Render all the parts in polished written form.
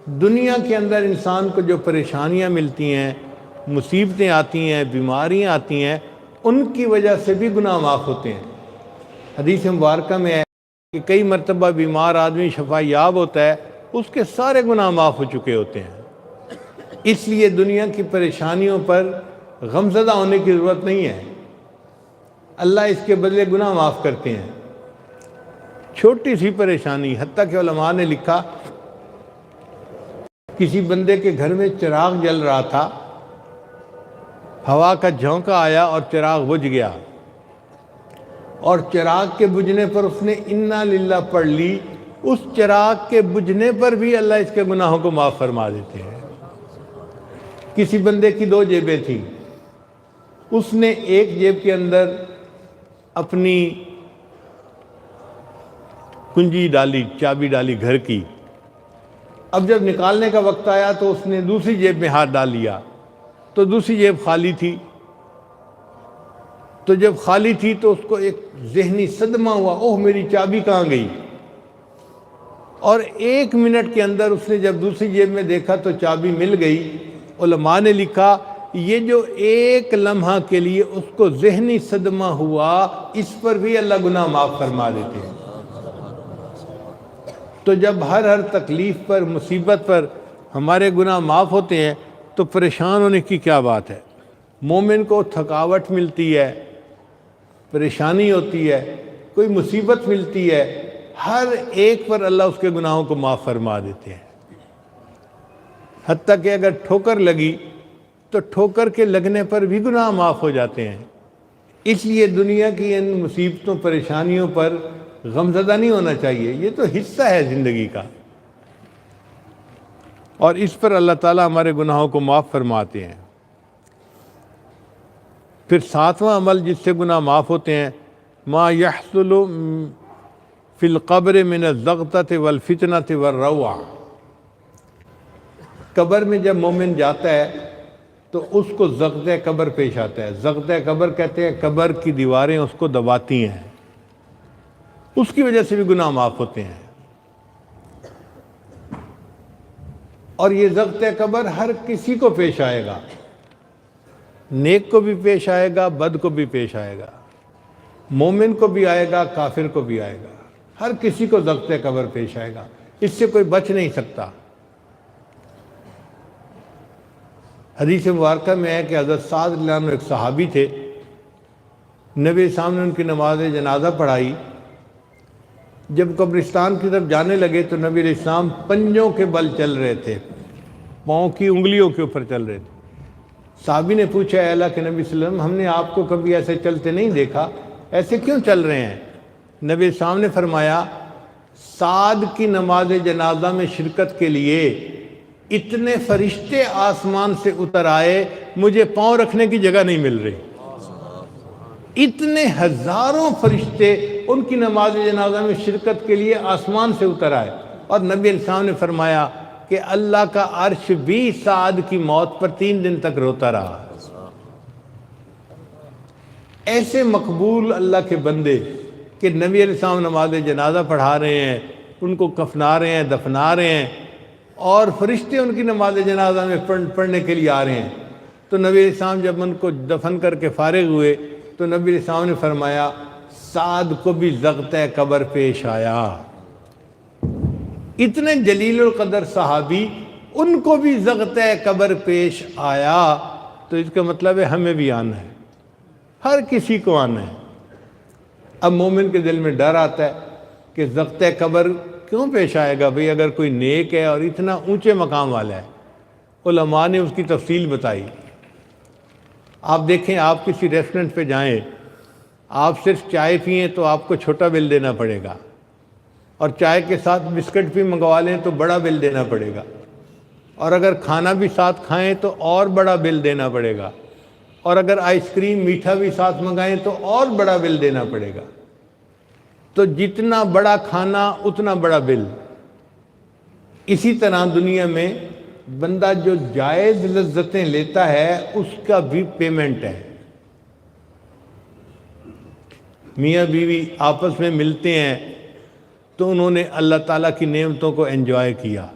دنیا کے اندر انسان کو جو پریشانیاں ملتی ہیں، مصیبتیں آتی ہیں، بیماریاں آتی ہیں، ان کی وجہ سے بھی گناہ معاف ہوتے ہیں۔ حدیث مبارکہ میں ہے کہ کئی مرتبہ بیمار آدمی شفا یاب ہوتا ہے، اس کے سارے گناہ معاف ہو چکے ہوتے ہیں۔ اس لیے دنیا کی پریشانیوں پر غمزدہ ہونے کی ضرورت نہیں ہے، اللہ اس کے بدلے گناہ معاف کرتے ہیں۔ چھوٹی سی پریشانی، حتیٰ کہ علماء نے لکھا کسی بندے کے گھر میں چراغ جل رہا تھا، ہوا کا جھونکا آیا اور چراغ بجھ گیا، اور چراغ کے بجھنے پر اس نے انا للہ پڑھ لی، اس چراغ کے بجھنے پر بھی اللہ اس کے گناہوں کو معاف فرما دیتے ہیں۔ کسی بندے کی 2 جیبیں تھیں، اس نے ایک جیب کے اندر اپنی کنجی ڈالی، چابی ڈالی گھر کی، اب جب نکالنے کا وقت آیا تو اس نے دوسری جیب میں ہاتھ ڈال لیا تو دوسری جیب خالی تھی۔ تو جب خالی تھی تو اس کو ایک ذہنی صدمہ ہوا، اوہ میری چابی کہاں گئی؟ اور 1 منٹ کے اندر اس نے جب دوسری جیب میں دیکھا تو چابی مل گئی۔ علماء نے لکھا یہ جو ایک لمحہ کے لیے اس کو ذہنی صدمہ ہوا، اس پر بھی اللہ گناہ معاف فرما دیتے ہیں۔ تو جب ہر تکلیف پر، مصیبت پر ہمارے گناہ معاف ہوتے ہیں تو پریشان ہونے کی کیا بات ہے؟ مومن کو تھکاوٹ ملتی ہے، پریشانی ہوتی ہے، کوئی مصیبت ملتی ہے، ہر ایک پر اللہ اس کے گناہوں کو معاف فرما دیتے ہیں۔ حتیٰ کہ اگر ٹھوکر لگی تو ٹھوکر کے لگنے پر بھی گناہ معاف ہو جاتے ہیں۔ اس لیے دنیا کی ان مصیبتوں، پریشانیوں پر غمزدہ نہیں ہونا چاہیے، یہ تو حصہ ہے زندگی کا، اور اس پر اللہ تعالیٰ ہمارے گناہوں کو معاف فرماتے ہیں۔ پھر 7واں عمل جس سے گناہ معاف ہوتے ہیں، ما یحصل فی القبر من الزغطۃ والفتنۃ والروع۔ قبر میں جب مومن جاتا ہے تو اس کو زغطۂ قبر پیش آتا ہے۔ زغطۂ قبر کہتے ہیں قبر کی دیواریں اس کو دباتی ہیں، اس کی وجہ سے بھی گناہ معاف ہوتے ہیں۔ اور یہ زغطۂ قبر ہر کسی کو پیش آئے گا، نیک کو بھی پیش آئے گا، بد کو بھی پیش آئے گا، مومن کو بھی آئے گا، کافر کو بھی آئے گا، ہر کسی کو زغطۂ قبر پیش آئے گا، اس سے کوئی بچ نہیں سکتا۔ حدیث مبارکہ میں ہے کہ حضرت سعد رضی اللہ عنہ ایک صحابی تھے، نبی صلی اللہ علیہ وسلم نے ان کی نماز جنازہ پڑھائی۔ جب قبرستان کی طرف جانے لگے تو نبی علیہ السلام پنجوں کے بل چل رہے تھے، پاؤں کی انگلیوں کے اوپر چل رہے تھے۔ صحابی نے پوچھا اے اللہ کے نبی صلی اللہ علیہ وسلم، ہم نے آپ کو کبھی ایسے چلتے نہیں دیکھا، ایسے کیوں چل رہے ہیں؟ نبی علیہ السلام نے فرمایا سعد کی نماز جنازہ میں شرکت کے لیے اتنے فرشتے آسمان سے اتر آئے، مجھے پاؤں رکھنے کی جگہ نہیں مل رہی۔ اتنے ہزاروں فرشتے ان کی نماز جنازہ میں شرکت کے لیے آسمان سے اتر آئے، اور نبی علیہ السلام نے فرمایا کہ اللہ کا عرش بھی سعد کی موت پر 3 دن تک روتا رہا۔ ایسے مقبول اللہ کے بندے کہ نبی علیہ السلام نماز جنازہ پڑھا رہے ہیں، ان کو کفنا رہے ہیں، دفنا رہے ہیں، اور فرشتے ان کی نماز جنازہ میں پڑھنے کے لیے آ رہے ہیں۔ تو نبی علیہ السلام جب ان کو دفن کر کے فارغ ہوئے تو نبی علیہ السلام نے فرمایا سعد کو بھی زغطۂ قبر پیش آیا۔ اتنے جلیل القدر صحابی، ان کو بھی زغطۂ قبر پیش آیا، تو اس کا مطلب ہے ہمیں بھی آنا ہے، ہر کسی کو آنا ہے۔ اب مومن کے دل میں ڈر آتا ہے کہ زغطۂ قبر کیوں پیش آئے گا بھئی، اگر کوئی نیک ہے اور اتنا اونچے مقام والا ہے۔ علماء نے اس کی تفصیل بتائی۔ آپ دیکھیں، آپ کسی ریسٹورنٹ پہ جائیں، آپ صرف چائے پئیں تو آپ کو چھوٹا بل دینا پڑے گا، اور چائے کے ساتھ بسکٹ بھی منگوا لیں تو بڑا بل دینا پڑے گا، اور اگر کھانا بھی ساتھ کھائیں تو اور بڑا بل دینا پڑے گا، اور اگر آئس کریم میٹھا بھی ساتھ منگائیں تو اور بڑا بل دینا پڑے گا۔ تو جتنا بڑا کھانا اتنا بڑا بل۔ اسی طرح دنیا میں بندہ جو جائز لذتیں لیتا ہے اس کا بھی پیمنٹ ہے۔ میاں بیوی آپس میں ملتے ہیں تو انہوں نے اللہ تعالیٰ کی نعمتوں کو انجوائے کیا،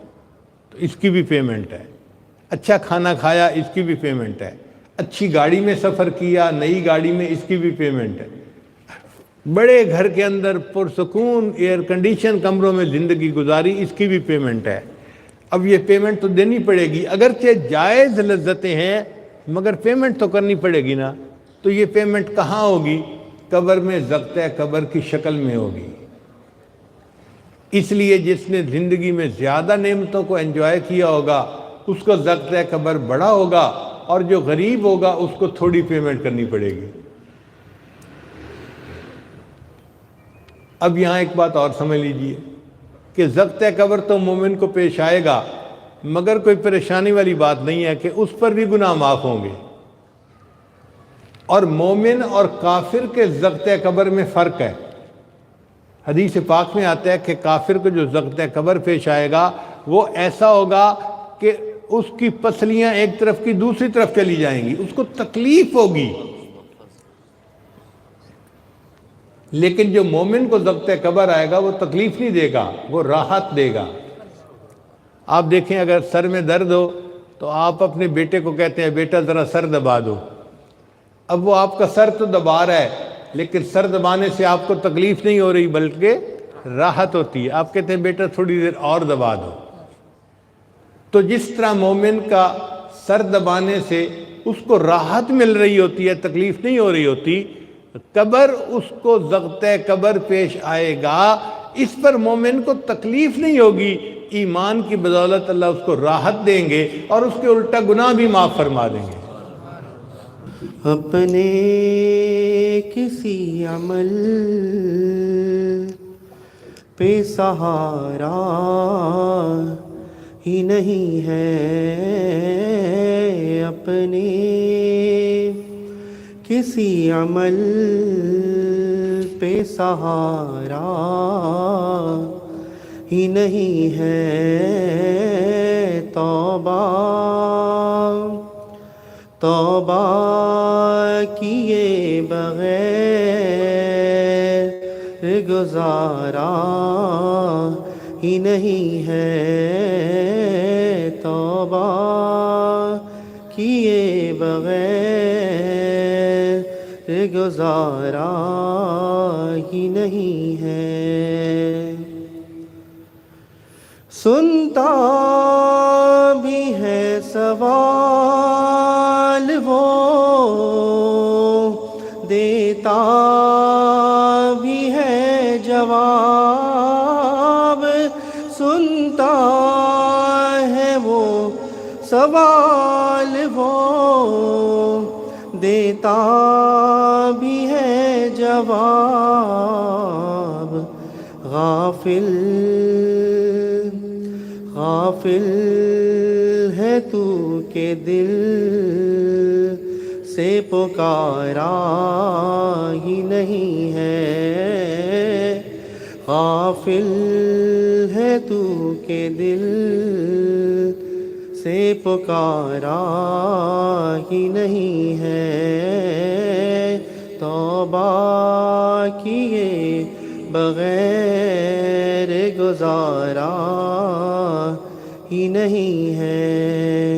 تو اس کی بھی پیمنٹ ہے، اچھا کھانا کھایا اس کی بھی پیمنٹ ہے، اچھی گاڑی میں سفر کیا نئی گاڑی میں اس کی بھی پیمنٹ ہے، بڑے گھر کے اندر پرسکون ایئر کنڈیشن کمروں میں زندگی گزاری اس کی بھی پیمنٹ ہے۔ اب یہ پیمنٹ تو دینی پڑے گی، اگرچہ جائز لذتیں ہیں مگر پیمنٹ تو کرنی پڑے گی نا۔ تو یہ پیمنٹ کہاں ہوگی؟ قبر میں، ضبط قبر کی شکل میں ہوگی۔ اس لیے جس نے زندگی میں زیادہ نعمتوں کو انجوائے کیا ہوگا اس کو ضبط قبر بڑا ہوگا، اور جو غریب ہوگا اس کو تھوڑی پیمنٹ کرنی پڑے گی۔ اب یہاں ایک بات اور سمجھ لیجئے کہ ضبط قبر تو مومن کو پیش آئے گا، مگر کوئی پریشانی والی بات نہیں ہے کہ اس پر بھی گناہ معاف ہوں گے۔ اور مومن اور کافر کے ضبط قبر میں فرق ہے۔ حدیث پاک میں آتا ہے کہ کافر کو جو ضبط قبر پیش آئے گا وہ ایسا ہوگا کہ اس کی پسلیاں ایک طرف کی دوسری طرف چلی جائیں گی، اس کو تکلیف ہوگی۔ لیکن جو مومن کو ضبط قبر آئے گا وہ تکلیف نہیں دے گا، وہ راحت دے گا۔ آپ دیکھیں اگر سر میں درد ہو تو آپ اپنے بیٹے کو کہتے ہیں بیٹا ذرا سر دبا دو، اب وہ آپ کا سر تو دبا رہا ہے لیکن سر دبانے سے آپ کو تکلیف نہیں ہو رہی بلکہ راحت ہوتی ہے، آپ کہتے ہیں بیٹا تھوڑی دیر اور دبا دو۔ تو جس طرح مومن کا سر دبانے سے اس کو راحت مل رہی ہوتی ہے، تکلیف نہیں ہو رہی ہوتی، قبر اس کو ضبط قبر پیش آئے گا، اس پر مومن کو تکلیف نہیں ہوگی، ایمان کی بدولت اللہ اس کو راحت دیں گے اور اس کے الٹا گناہ بھی معاف فرما دیں گے۔ اپنے کسی عمل پہ سہارا ہی نہیں ہے، اپنے کسی عمل پہ سہارا ہی نہیں ہے، توبہ توبہ کیے بغیر گزارا ہی نہیں ہے، توبہ کیے بغیر گزارا ہی نہیں ہے۔ سنتا بھی ہے سوال وہ، دیتا بھی ہے جواب، سنتا ہے وہ سوال وہ، دیتا بھی ہے جواب، غافل غافل ہے تو کہ دل سے پکارا ہی نہیں ہے، غافل ہے تو کہ دل سے پکارا ہی نہیں ہے، توبہ کیے بغیر گزارا ہی نہیں ہے۔